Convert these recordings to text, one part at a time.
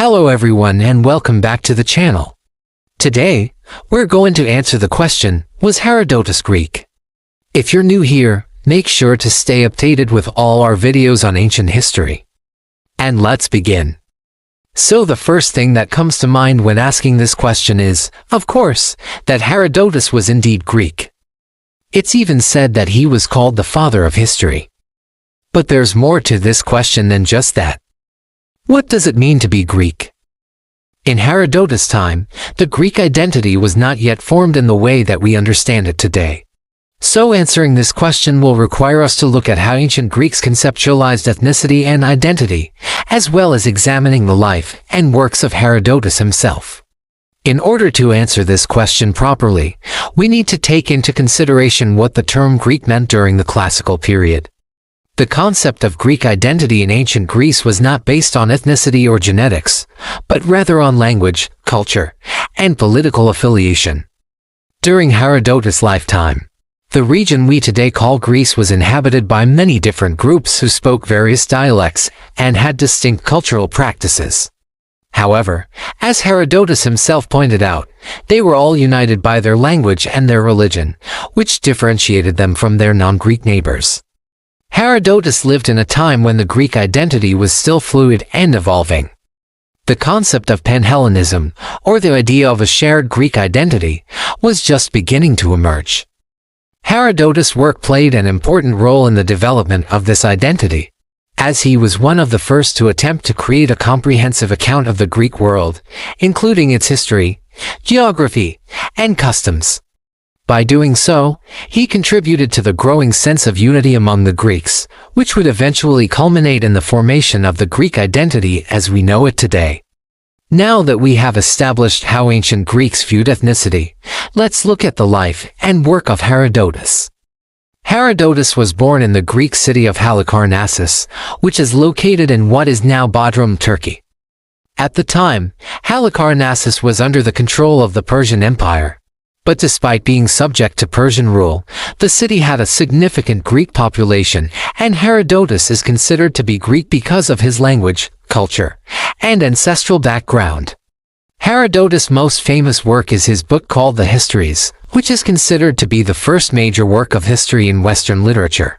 Hello everyone and welcome back to the channel. Today, we're going to answer the question, was Herodotus Greek? If you're new here, make sure to stay updated with all our videos on ancient history. And let's begin. So the first thing that comes to mind when asking this question is, of course, that Herodotus was indeed Greek. It's even said that he was called the father of history. But there's more to this question than just that. What does it mean to be Greek? In Herodotus' time, the Greek identity was not yet formed in the way that we understand it today. So answering this question will require us to look at how ancient Greeks conceptualized ethnicity and identity, as well as examining the life and works of Herodotus himself. In order to answer this question properly, we need to take into consideration what the term Greek meant during the classical period. The concept of Greek identity in ancient Greece was not based on ethnicity or genetics, but rather on language, culture, and political affiliation. During Herodotus' lifetime, the region we today call Greece was inhabited by many different groups who spoke various dialects and had distinct cultural practices. However, as Herodotus himself pointed out, they were all united by their language and their religion, which differentiated them from their non-Greek neighbors. Herodotus lived in a time when the Greek identity was still fluid and evolving. The concept of Pan-Hellenism, or the idea of a shared Greek identity, was just beginning to emerge. Herodotus' work played an important role in the development of this identity, as he was one of the first to attempt to create a comprehensive account of the Greek world, including its history, geography, and customs. By doing so, he contributed to the growing sense of unity among the Greeks, which would eventually culminate in the formation of the Greek identity as we know it today. Now that we have established how ancient Greeks viewed ethnicity, let's look at the life and work of Herodotus. Herodotus was born in the Greek city of Halicarnassus, which is located in what is now Bodrum, Turkey. At the time, Halicarnassus was under the control of the Persian Empire. But despite being subject to Persian rule, the city had a significant Greek population, and Herodotus is considered to be Greek because of his language, culture, and ancestral background. Herodotus' most famous work is his book called the Histories, which is considered to be the first major work of history in Western literature.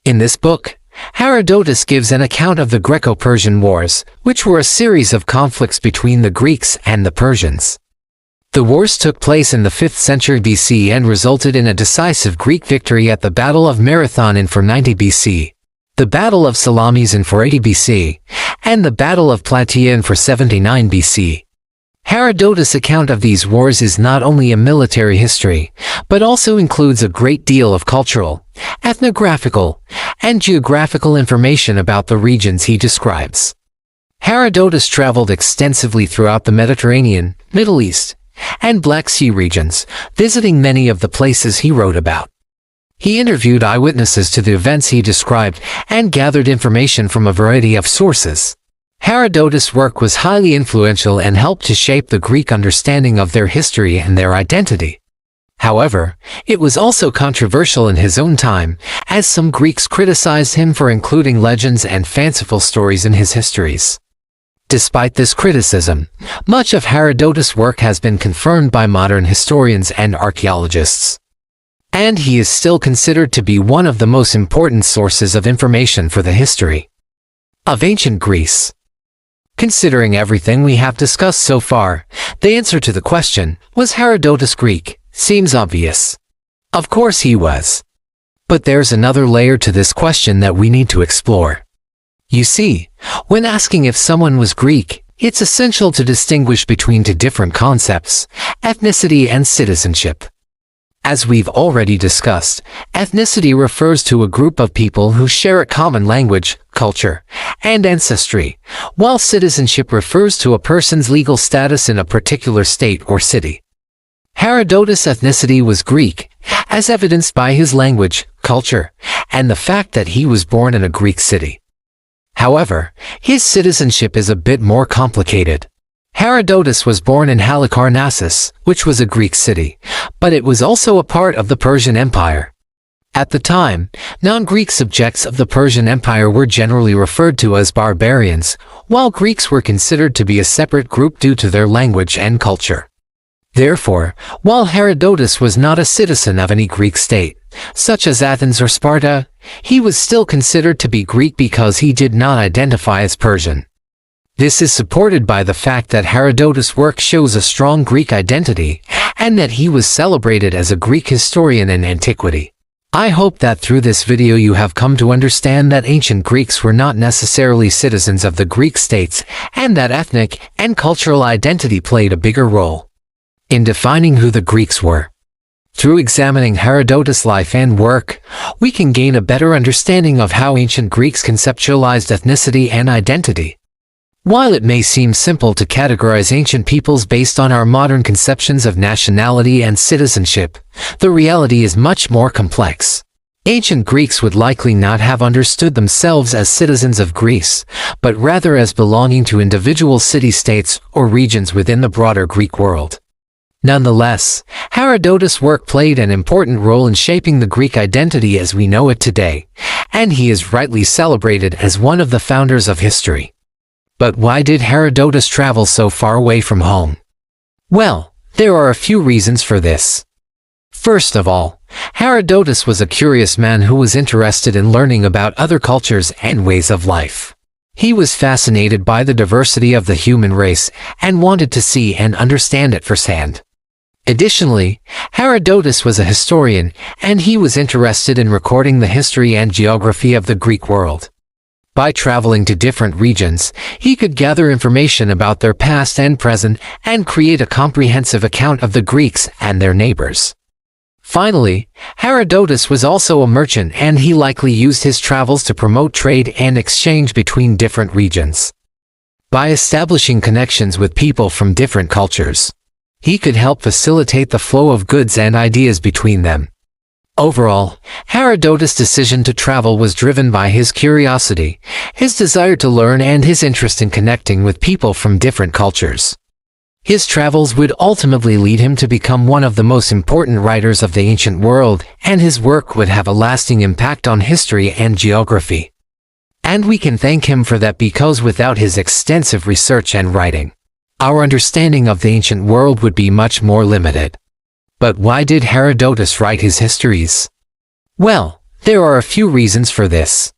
In this book, Herodotus gives an account of the Greco-Persian Wars, which were a series of conflicts between the Greeks and the Persians. The wars took place in the 5th century BC and resulted in a decisive Greek victory at the Battle of Marathon in 490 BC, the Battle of Salamis in 480 BC, and the Battle of Plataea in 479 BC. Herodotus' account of these wars is not only a military history, but also includes a great deal of cultural, ethnographical, and geographical information about the regions he describes. Herodotus traveled extensively throughout the Mediterranean, Middle East, and Black Sea regions, visiting many of the places he wrote about. He interviewed eyewitnesses to the events he described and gathered information from a variety of sources. Herodotus' work was highly influential and helped to shape the Greek understanding of their history and their identity. However, it was also controversial in his own time, as some Greeks criticized him for including legends and fanciful stories in his histories. Despite this criticism, much of Herodotus' work has been confirmed by modern historians and archaeologists. And he is still considered to be one of the most important sources of information for the history of ancient Greece. Considering everything we have discussed so far, the answer to the question, was Herodotus Greek, seems obvious. Of course he was. But there's another layer to this question that we need to explore. You see, when asking if someone was Greek, it's essential to distinguish between two different concepts, ethnicity and citizenship. As we've already discussed, ethnicity refers to a group of people who share a common language, culture, and ancestry, while citizenship refers to a person's legal status in a particular state or city. Herodotus' ethnicity was Greek, as evidenced by his language, culture, and the fact that he was born in a Greek city. However, his citizenship is a bit more complicated. Herodotus was born in Halicarnassus, which was a Greek city, but it was also a part of the Persian Empire. At the time, non-Greek subjects of the Persian Empire were generally referred to as barbarians, while Greeks were considered to be a separate group due to their language and culture. Therefore, while Herodotus was not a citizen of any Greek state, such as Athens or Sparta, he was still considered to be Greek because he did not identify as Persian. This is supported by the fact that Herodotus' work shows a strong Greek identity, and that he was celebrated as a Greek historian in antiquity. I hope that through this video you have come to understand that ancient Greeks were not necessarily citizens of the Greek states, and that ethnic and cultural identity played a bigger role in defining who the Greeks were. Through examining Herodotus' life and work, we can gain a better understanding of how ancient Greeks conceptualized ethnicity and identity. While it may seem simple to categorize ancient peoples based on our modern conceptions of nationality and citizenship, the reality is much more complex. Ancient Greeks would likely not have understood themselves as citizens of Greece, but rather as belonging to individual city-states or regions within the broader Greek world. Nonetheless, Herodotus' work played an important role in shaping the Greek identity as we know it today, and he is rightly celebrated as one of the founders of history. But why did Herodotus travel so far away from home? Well, there are a few reasons for this. First of all, Herodotus was a curious man who was interested in learning about other cultures and ways of life. He was fascinated by the diversity of the human race and wanted to see and understand it firsthand. Additionally, Herodotus was a historian, and he was interested in recording the history and geography of the Greek world. By traveling to different regions, he could gather information about their past and present and create a comprehensive account of the Greeks and their neighbors. Finally, Herodotus was also a merchant, and he likely used his travels to promote trade and exchange between different regions. By establishing connections with people from different cultures, he could help facilitate the flow of goods and ideas between them. Overall, Herodotus' decision to travel was driven by his curiosity, his desire to learn, and his interest in connecting with people from different cultures. His travels would ultimately lead him to become one of the most important writers of the ancient world, and his work would have a lasting impact on history and geography. And we can thank him for that, because without his extensive research and writing, our understanding of the ancient world would be much more limited. But why did Herodotus write his histories? Well, there are a few reasons for this.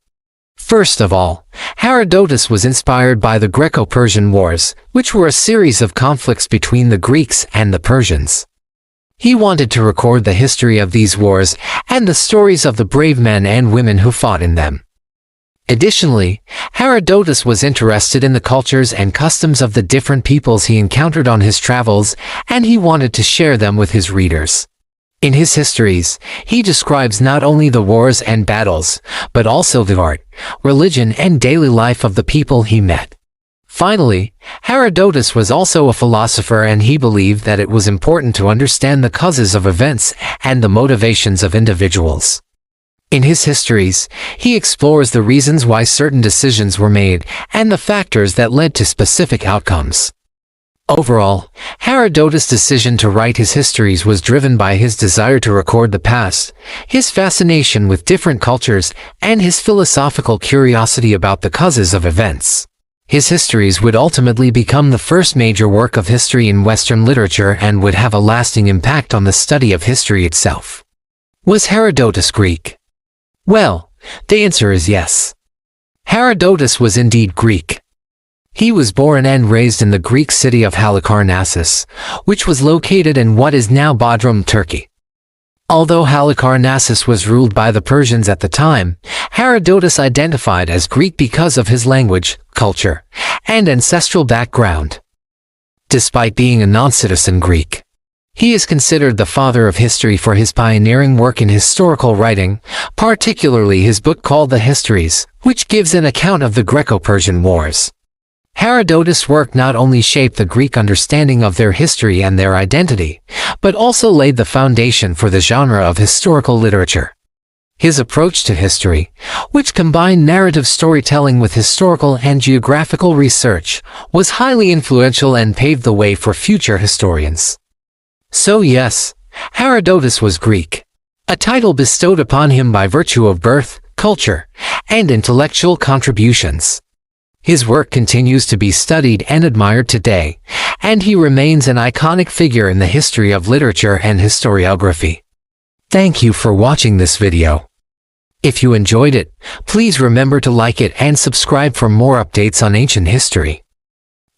First of all, Herodotus was inspired by the Greco-Persian Wars, which were a series of conflicts between the Greeks and the Persians. He wanted to record the history of these wars and the stories of the brave men and women who fought in them. Additionally, Herodotus was interested in the cultures and customs of the different peoples he encountered on his travels, and he wanted to share them with his readers. In his histories, he describes not only the wars and battles, but also the art, religion, and daily life of the people he met. Finally, Herodotus was also a philosopher, and he believed that it was important to understand the causes of events and the motivations of individuals. In his histories, he explores the reasons why certain decisions were made and the factors that led to specific outcomes. Overall, Herodotus' decision to write his histories was driven by his desire to record the past, his fascination with different cultures, and his philosophical curiosity about the causes of events. His histories would ultimately become the first major work of history in Western literature and would have a lasting impact on the study of history itself. Was Herodotus Greek? Well, the answer is yes. Herodotus was indeed Greek. He was born and raised in the Greek city of Halicarnassus, which was located in what is now Bodrum, Turkey. Although Halicarnassus was ruled by the Persians at the time, Herodotus identified as Greek because of his language, culture, and ancestral background. Despite being a non-citizen Greek, he is considered the father of history for his pioneering work in historical writing, particularly his book called the Histories, which gives an account of the Greco-Persian Wars. Herodotus' work not only shaped the Greek understanding of their history and their identity, but also laid the foundation for the genre of historical literature. His approach to history, which combined narrative storytelling with historical and geographical research, was highly influential and paved the way for future historians. So yes, Herodotus was Greek. a title bestowed upon him by virtue of birth, culture, and intellectual contributions. His work continues to be studied and admired today, and he remains an iconic figure in the history of literature and historiography. Thank you for watching this video. If you enjoyed it, please remember to like it and subscribe for more updates on ancient history.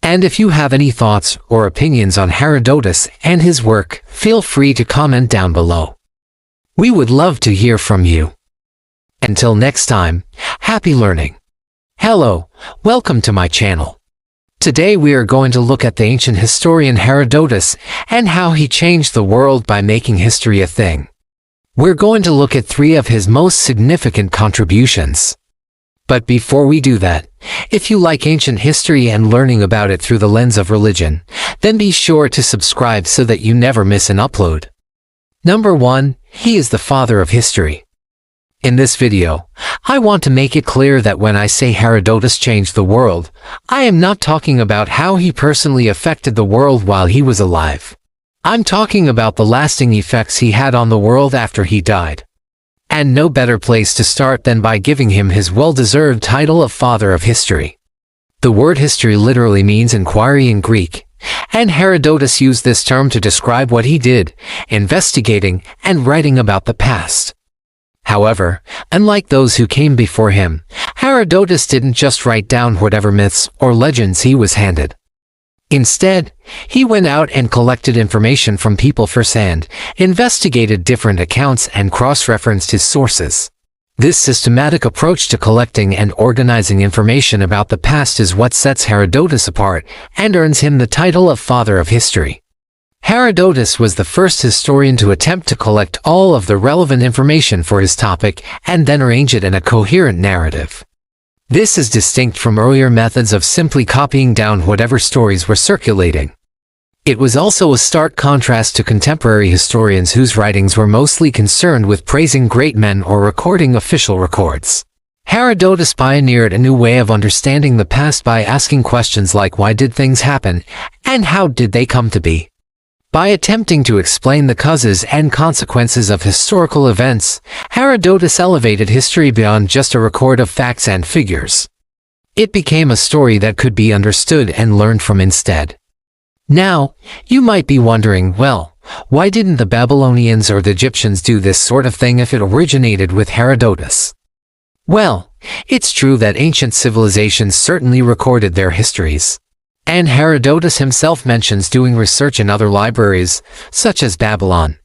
And if you have any thoughts or opinions on Herodotus and his work, feel free to comment down below. We would love to hear from you. Until next time, happy learning. Hello, welcome to my channel. Today we are going to look at the ancient historian Herodotus and how he changed the world by making history a thing. We're going to look at 3 of his most significant contributions. But before we do that, if you like ancient history and learning about it through the lens of religion, then be sure to subscribe so that you never miss an upload. Number 1, he is the father of history. In this video, I want to make it clear that when I say Herodotus changed the world, I am not talking about how he personally affected the world while he was alive. I'm talking about the lasting effects he had on the world after he died. And no better place to start than by giving him his well-deserved title of Father of History. The word history literally means inquiry in Greek, and Herodotus used this term to describe what he did, investigating and writing about the past. However, unlike those who came before him, Herodotus didn't just write down whatever myths or legends he was handed. Instead, he went out and collected information from people firsthand, investigated different accounts and cross-referenced his sources. This systematic approach to collecting and organizing information about the past is what sets Herodotus apart and earns him the title of Father of History. Herodotus was the first historian to attempt to collect all of the relevant information for his topic and then arrange it in a coherent narrative. This is distinct from earlier methods of simply copying down whatever stories were circulating. It was also a stark contrast to contemporary historians whose writings were mostly concerned with praising great men or recording official records. Herodotus pioneered a new way of understanding the past by asking questions like why did things happen, and how did they come to be? By attempting to explain the causes and consequences of historical events, Herodotus elevated history beyond just a record of facts and figures. It became a story that could be understood and learned from instead. Now, you might be wondering, well, why didn't the Babylonians or the Egyptians do this sort of thing if it originated with Herodotus? Well, it's true that ancient civilizations certainly recorded their histories. And Herodotus himself mentions doing research in other libraries, such as Babylon.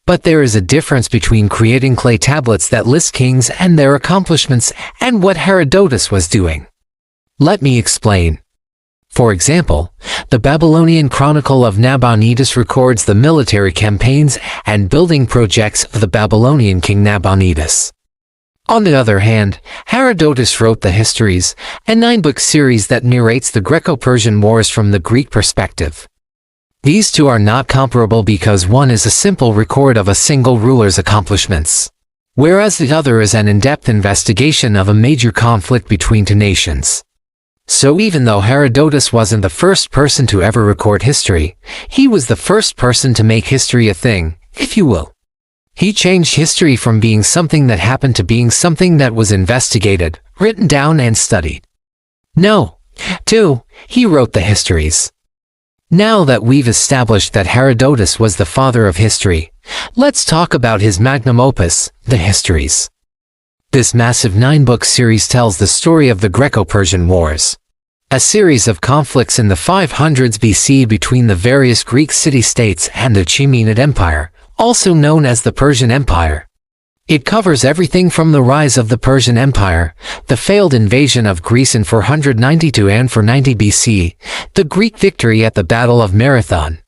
But there is a difference between creating clay tablets that list kings and their accomplishments and what Herodotus was doing. Let me explain. For example, the Babylonian Chronicle of Nabonidus records the military campaigns and building projects of the Babylonian king Nabonidus. On the other hand, Herodotus wrote the Histories, a 9-book series that narrates the Greco-Persian Wars from the Greek perspective. These two are not comparable because one is a simple record of a single ruler's accomplishments, whereas the other is an in-depth investigation of a major conflict between 2 nations. So even though Herodotus wasn't the first person to ever record history, he was the first person to make history a thing, if you will. He changed history from being something that happened to being something that was investigated, written down and studied. No, too, he wrote the Histories. Now that we've established that Herodotus was the father of history, let's talk about his magnum opus, the Histories. This massive 9-book series tells the story of the Greco-Persian Wars, a series of conflicts in the 500s BC between the various Greek city-states and the Achaemenid Empire, also known as the Persian Empire. It covers everything from the rise of the Persian Empire, the failed invasion of Greece in 492 and 490 BC, the Greek victory at the Battle of Marathon,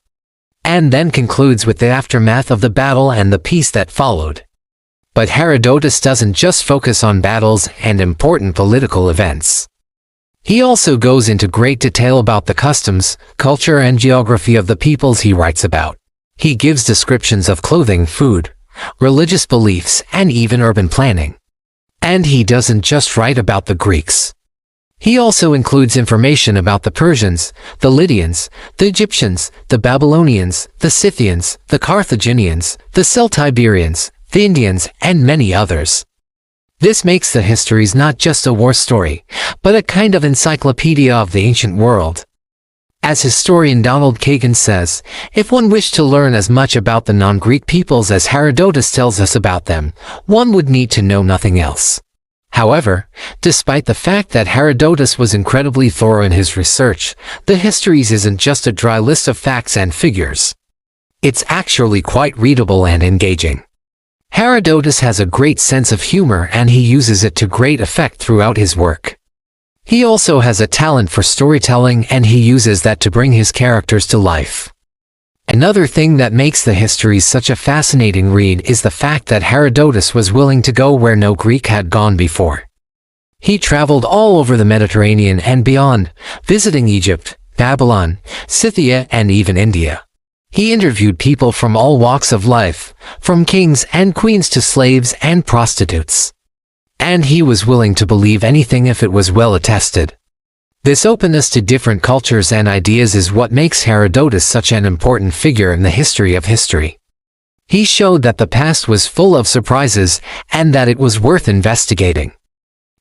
and then concludes with the aftermath of the battle and the peace that followed. But Herodotus doesn't just focus on battles and important political events. He also goes into great detail about the customs, culture, and geography of the peoples he writes about. He gives descriptions of clothing, food, religious beliefs, and even urban planning. And he doesn't just write about the Greeks. He also includes information about the Persians, the Lydians, the Egyptians, the Babylonians, the Scythians, the Carthaginians, the Celtiberians, the Indians, and many others. This makes the Histories not just a war story, but a kind of encyclopedia of the ancient world. As historian Donald Kagan says, if one wished to learn as much about the non-Greek peoples as Herodotus tells us about them, one would need to know nothing else. However, despite the fact that Herodotus was incredibly thorough in his research, the Histories isn't just a dry list of facts and figures. It's actually quite readable and engaging. Herodotus has a great sense of humor and he uses it to great effect throughout his work. He also has a talent for storytelling and he uses that to bring his characters to life. Another thing that makes the Histories such a fascinating read is the fact that Herodotus was willing to go where no Greek had gone before. He traveled all over the Mediterranean and beyond, visiting Egypt, Babylon, Scythia, and even India. He interviewed people from all walks of life, from kings and queens to slaves and prostitutes. And he was willing to believe anything if it was well attested. This openness to different cultures and ideas is what makes Herodotus such an important figure in the history of history. He showed that the past was full of surprises and that it was worth investigating.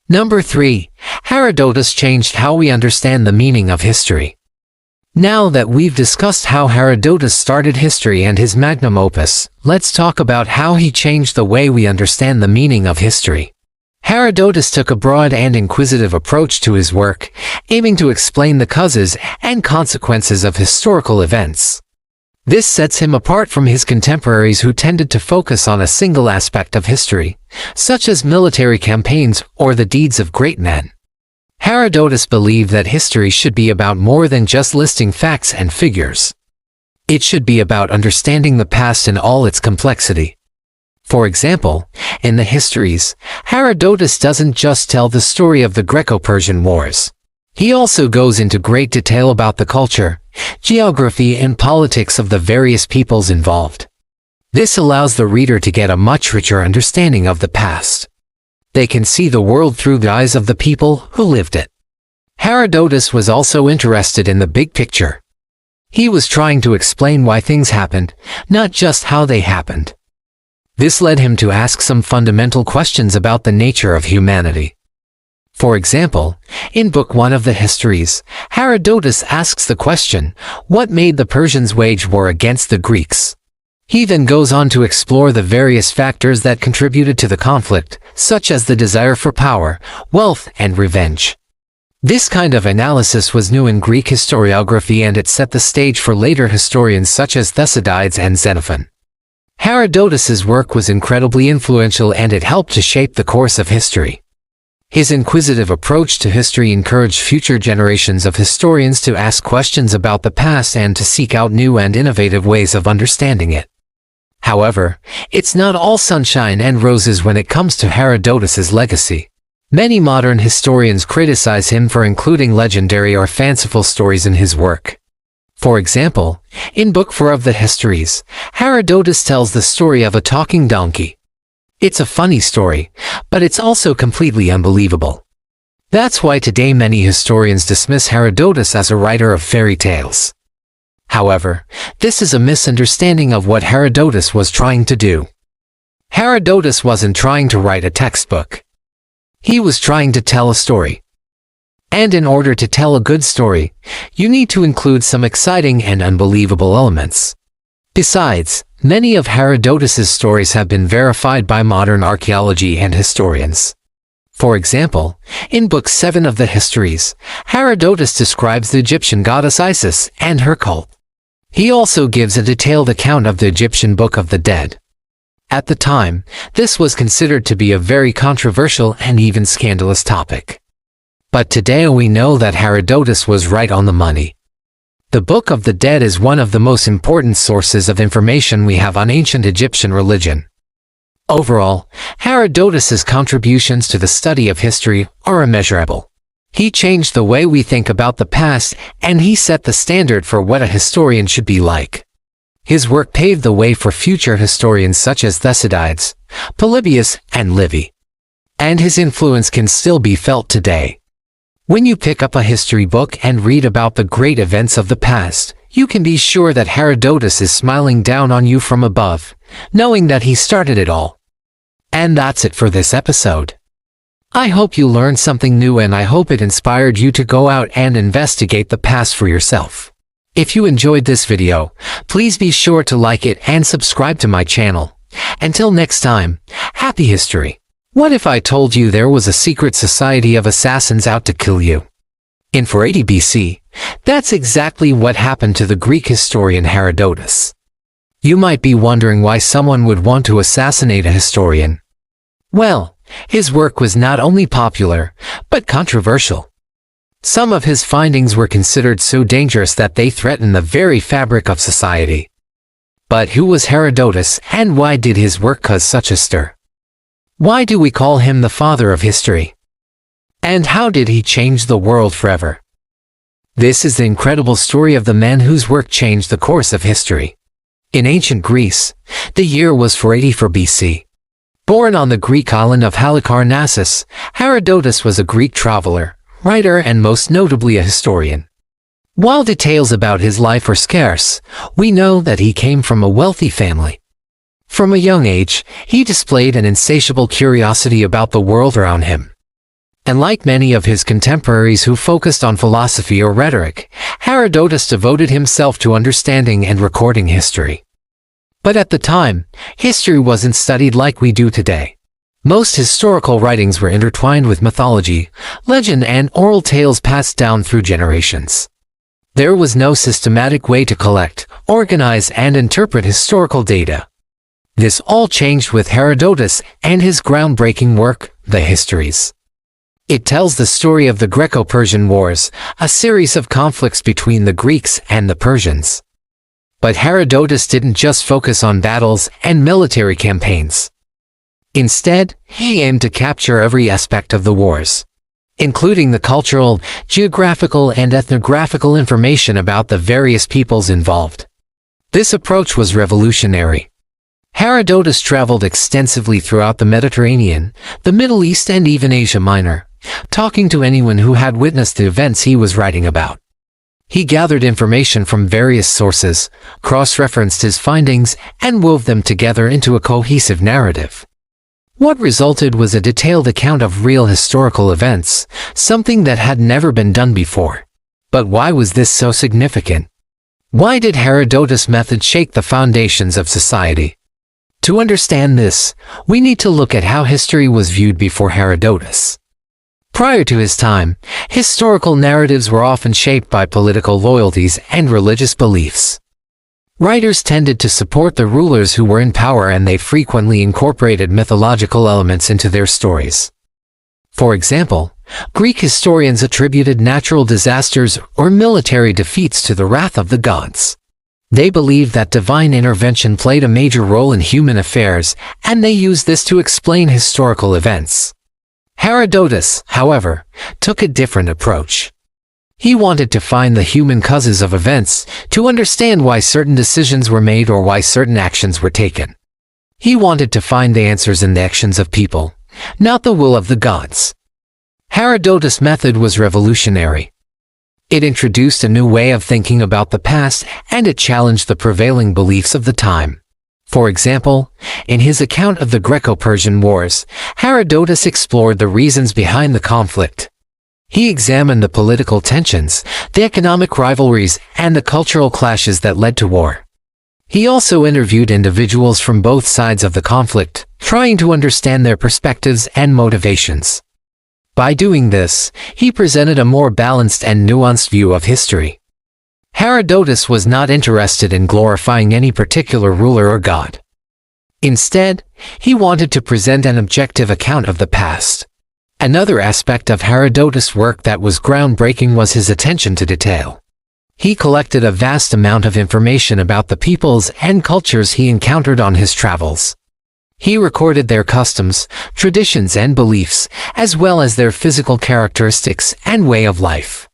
Number 3. Herodotus changed how we understand the meaning of history. Now that we've discussed how Herodotus started history and his magnum opus, let's talk about how he changed the way we understand the meaning of history. Herodotus took a broad and inquisitive approach to his work, aiming to explain the causes and consequences of historical events. This sets him apart from his contemporaries who tended to focus on a single aspect of history, such as military campaigns or the deeds of great men. Herodotus believed that history should be about more than just listing facts and figures. It should be about understanding the past in all its complexity. For example, in the Histories, Herodotus doesn't just tell the story of the Greco-Persian Wars. He also goes into great detail about the culture, geography, and politics of the various peoples involved. This allows the reader to get a much richer understanding of the past. They can see the world through the eyes of the people who lived it. Herodotus was also interested in the big picture. He was trying to explain why things happened, not just how they happened. This led him to ask some fundamental questions about the nature of humanity. For example, in Book 1 of the Histories, Herodotus asks the question, what made the Persians wage war against the Greeks? He then goes on to explore the various factors that contributed to the conflict, such as the desire for power, wealth, and revenge. This kind of analysis was new in Greek historiography and it set the stage for later historians such as Thucydides and Xenophon. Herodotus's work was incredibly influential and it helped to shape the course of history. His inquisitive approach to history encouraged future generations of historians to ask questions about the past and to seek out new and innovative ways of understanding it. However, it's not all sunshine and roses when it comes to Herodotus's legacy. Many modern historians criticize him for including legendary or fanciful stories in his work. For example, in Book 4 of the Histories, Herodotus tells the story of a talking donkey. It's a funny story, but it's also completely unbelievable. That's why today many historians dismiss Herodotus as a writer of fairy tales. However, this is a misunderstanding of what Herodotus was trying to do. Herodotus wasn't trying to write a textbook. He was trying to tell a story. And in order to tell a good story, you need to include some exciting and unbelievable elements. Besides, many of Herodotus's stories have been verified by modern archaeology and historians. For example, in Book 7 of the Histories, Herodotus describes the Egyptian goddess Isis and her cult. He also gives a detailed account of the Egyptian Book of the Dead. At the time, this was considered to be a very controversial and even scandalous topic. But today we know that Herodotus was right on the money. The Book of the Dead is one of the most important sources of information we have on ancient Egyptian religion. Overall, Herodotus's contributions to the study of history are immeasurable. He changed the way we think about the past, and he set the standard for what a historian should be like. His work paved the way for future historians such as Thucydides, Polybius, and Livy. And his influence can still be felt today. When you pick up a history book and read about the great events of the past, you can be sure that Herodotus is smiling down on you from above, knowing that he started it all. And that's it for this episode. I hope you learned something new, and I hope it inspired you to go out and investigate the past for yourself. If you enjoyed this video, please be sure to like it and subscribe to my channel. Until next time, happy history. What if I told you there was a secret society of assassins out to kill you? In 480 BC, that's exactly what happened to the Greek historian Herodotus. You might be wondering why someone would want to assassinate a historian. Well, his work was not only popular, but controversial. Some of his findings were considered so dangerous that they threatened the very fabric of society. But who was Herodotus, and why did his work cause such a stir? Why do we call him the father of history? And how did he change the world forever? This is the incredible story of the man whose work changed the course of history. In ancient Greece, the year was 484 BC. Born on the Greek island of Halicarnassus, Herodotus was a Greek traveler, writer, and most notably a historian. While details about his life are scarce, we know that he came from a wealthy family. From a young age, he displayed an insatiable curiosity about the world around him. And like many of his contemporaries who focused on philosophy or rhetoric, Herodotus devoted himself to understanding and recording history. But at the time, history wasn't studied like we do today. Most historical writings were intertwined with mythology, legend, and oral tales passed down through generations. There was no systematic way to collect, organize, and interpret historical data. This all changed with Herodotus and his groundbreaking work, the Histories. It tells the story of the Greco-Persian Wars, a series of conflicts between the Greeks and the Persians. But Herodotus didn't just focus on battles and military campaigns. Instead, he aimed to capture every aspect of the wars, including the cultural, geographical, and ethnographical information about the various peoples involved. This approach was revolutionary. Herodotus traveled extensively throughout the Mediterranean, the Middle East, and even Asia Minor, talking to anyone who had witnessed the events he was writing about. He gathered information from various sources, cross-referenced his findings, and wove them together into a cohesive narrative. What resulted was a detailed account of real historical events, something that had never been done before. But why was this so significant? Why did Herodotus' method shake the foundations of society? To understand this, we need to look at how history was viewed before Herodotus. Prior to his time, historical narratives were often shaped by political loyalties and religious beliefs. Writers tended to support the rulers who were in power, and they frequently incorporated mythological elements into their stories. For example, Greek historians attributed natural disasters or military defeats to the wrath of the gods. They believed that divine intervention played a major role in human affairs, and they used this to explain historical events. Herodotus, however, took a different approach. He wanted to find the human causes of events, to understand why certain decisions were made or why certain actions were taken. He wanted to find the answers in the actions of people, not the will of the gods. Herodotus' method was revolutionary. It introduced a new way of thinking about the past, and it challenged the prevailing beliefs of the time. For example, in his account of the Greco-Persian Wars, Herodotus explored the reasons behind the conflict. He examined the political tensions, the economic rivalries, and the cultural clashes that led to war. He also interviewed individuals from both sides of the conflict, trying to understand their perspectives and motivations. By doing this, he presented a more balanced and nuanced view of history. Herodotus was not interested in glorifying any particular ruler or god. Instead, he wanted to present an objective account of the past. Another aspect of Herodotus' work that was groundbreaking was his attention to detail. He collected a vast amount of information about the peoples and cultures he encountered on his travels. He recorded their customs, traditions, and beliefs, as well as their physical characteristics and way of life.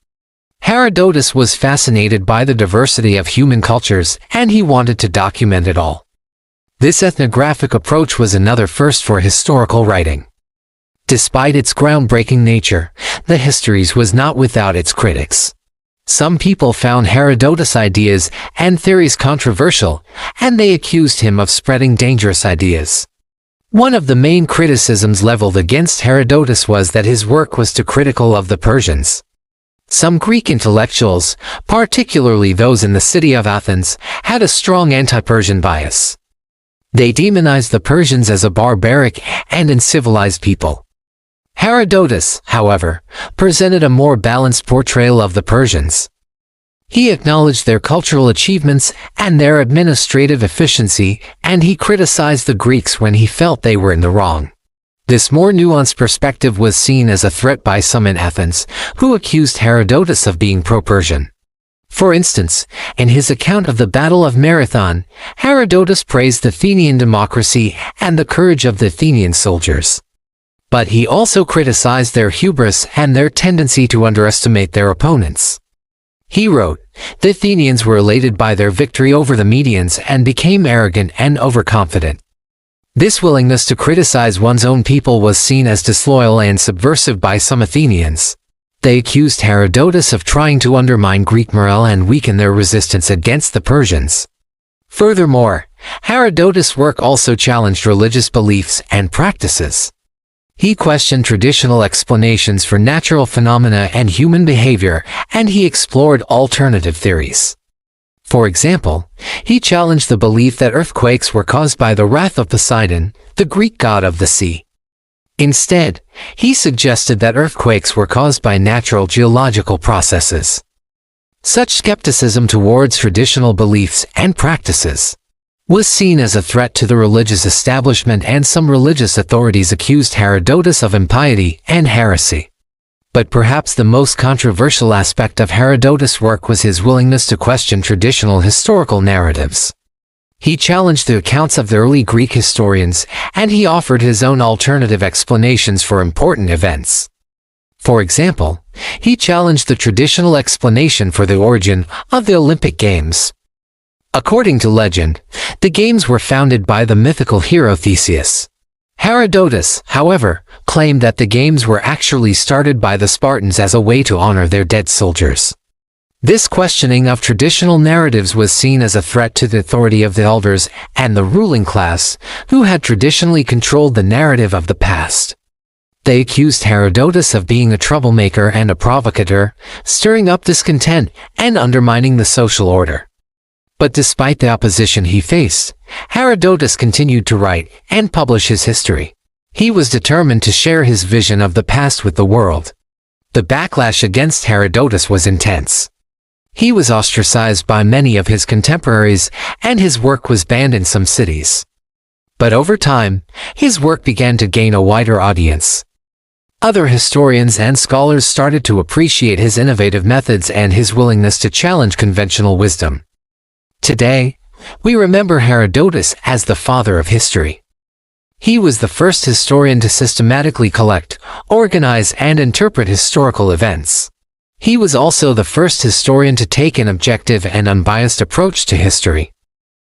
Herodotus was fascinated by the diversity of human cultures, and he wanted to document it all. This ethnographic approach was another first for historical writing. Despite its groundbreaking nature, the Histories was not without its critics. Some people found Herodotus' ideas and theories controversial, and they accused him of spreading dangerous ideas. One of the main criticisms leveled against Herodotus was that his work was too critical of the Persians. Some Greek intellectuals, particularly those in the city of Athens, had a strong anti-Persian bias. They demonized the Persians as a barbaric and uncivilized people. Herodotus, however, presented a more balanced portrayal of the Persians. He acknowledged their cultural achievements and their administrative efficiency, and he criticized the Greeks when he felt they were in the wrong. This more nuanced perspective was seen as a threat by some in Athens, who accused Herodotus of being pro-Persian. For instance, in his account of the Battle of Marathon, Herodotus praised the Athenian democracy and the courage of the Athenian soldiers. But he also criticized their hubris and their tendency to underestimate their opponents. He wrote, "The Athenians were elated by their victory over the Medians and became arrogant and overconfident." This willingness to criticize one's own people was seen as disloyal and subversive by some Athenians. They accused Herodotus of trying to undermine Greek morale and weaken their resistance against the Persians. Furthermore, Herodotus' work also challenged religious beliefs and practices. He questioned traditional explanations for natural phenomena and human behavior, and he explored alternative theories. For example, he challenged the belief that earthquakes were caused by the wrath of Poseidon, the Greek god of the sea. Instead, he suggested that earthquakes were caused by natural geological processes. Such skepticism towards traditional beliefs and practices was seen as a threat to the religious establishment, and some religious authorities accused Herodotus of impiety and heresy. But perhaps the most controversial aspect of Herodotus' work was his willingness to question traditional historical narratives. He challenged the accounts of the early Greek historians, and he offered his own alternative explanations for important events. For example, he challenged the traditional explanation for the origin of the Olympic Games. According to legend, the games were founded by the mythical hero Theseus. Herodotus, however, claimed that the games were actually started by the Spartans as a way to honor their dead soldiers. This questioning of traditional narratives was seen as a threat to the authority of the elders and the ruling class, who had traditionally controlled the narrative of the past. They accused Herodotus of being a troublemaker and a provocateur, stirring up discontent and undermining the social order. But despite the opposition he faced, Herodotus continued to write and publish his history. He was determined to share his vision of the past with the world. The backlash against Herodotus was intense. He was ostracized by many of his contemporaries, and his work was banned in some cities. But over time, his work began to gain a wider audience. Other historians and scholars started to appreciate his innovative methods and his willingness to challenge conventional wisdom. Today, we remember Herodotus as the father of history. He was the first historian to systematically collect, organize, and interpret historical events. He was also the first historian to take an objective and unbiased approach to history.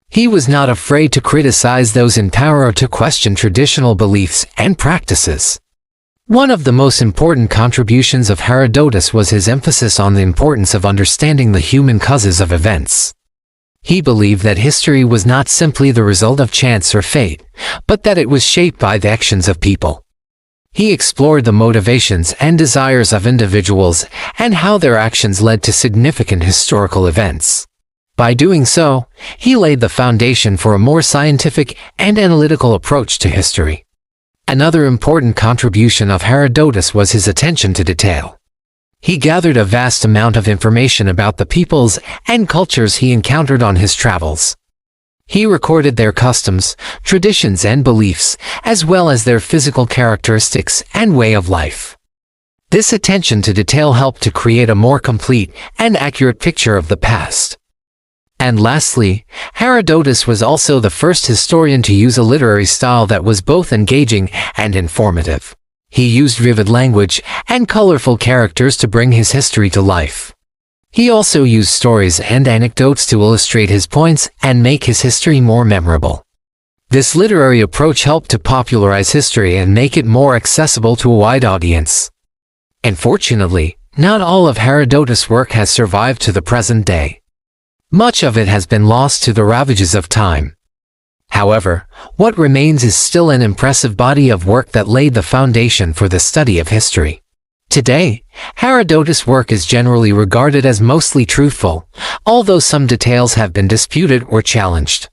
He was not afraid to criticize those in power or to question traditional beliefs and practices. One of the most important contributions of Herodotus was his emphasis on the importance of understanding the human causes of events. He believed that history was not simply the result of chance or fate, but that it was shaped by the actions of people. He explored the motivations and desires of individuals and how their actions led to significant historical events. By doing so, he laid the foundation for a more scientific and analytical approach to history. Another important contribution of Herodotus was his attention to detail. He gathered a vast amount of information about the peoples and cultures he encountered on his travels. He recorded their customs, traditions, and beliefs, as well as their physical characteristics and way of life. This attention to detail helped to create a more complete and accurate picture of the past. And lastly, Herodotus was also the first historian to use a literary style that was both engaging and informative. He used vivid language and colorful characters to bring his history to life. He also used stories and anecdotes to illustrate his points and make his history more memorable. This literary approach helped to popularize history and make it more accessible to a wide audience. Unfortunately, not all of Herodotus' work has survived to the present day. Much of it has been lost to the ravages of time. However, what remains is still an impressive body of work that laid the foundation for the study of history. Today, Herodotus' work is generally regarded as mostly truthful, although some details have been disputed or challenged.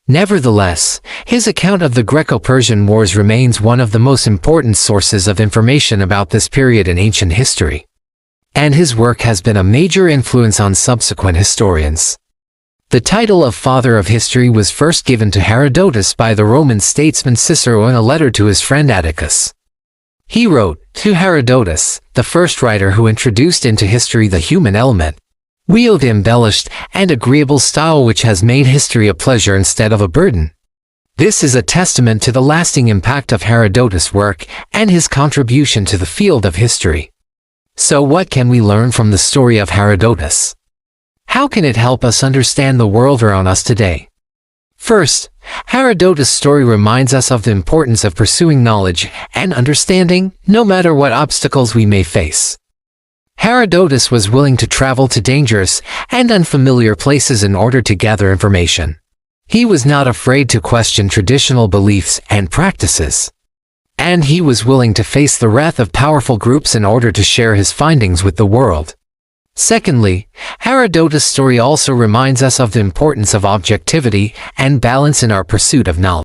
Nevertheless, his account of the Greco-Persian Wars remains one of the most important sources of information about this period in ancient history. And his work has been a major influence on subsequent historians. The title of Father of History was first given to Herodotus by the Roman statesman Cicero in a letter to his friend Atticus. He wrote, "To Herodotus, the first writer who introduced into history the human element, wield embellished and agreeable style which has made history a pleasure instead of a burden." This is a testament to the lasting impact of Herodotus' work and his contribution to the field of history. So what can we learn from the story of Herodotus? How can it help us understand the world around us today? First, Herodotus' story reminds us of the importance of pursuing knowledge and understanding, no matter what obstacles we may face. Herodotus was willing to travel to dangerous and unfamiliar places in order to gather information. He was not afraid to question traditional beliefs and practices. And he was willing to face the wrath of powerful groups in order to share his findings with the world. Secondly, Herodotus' story also reminds us of the importance of objectivity and balance in our pursuit of knowledge.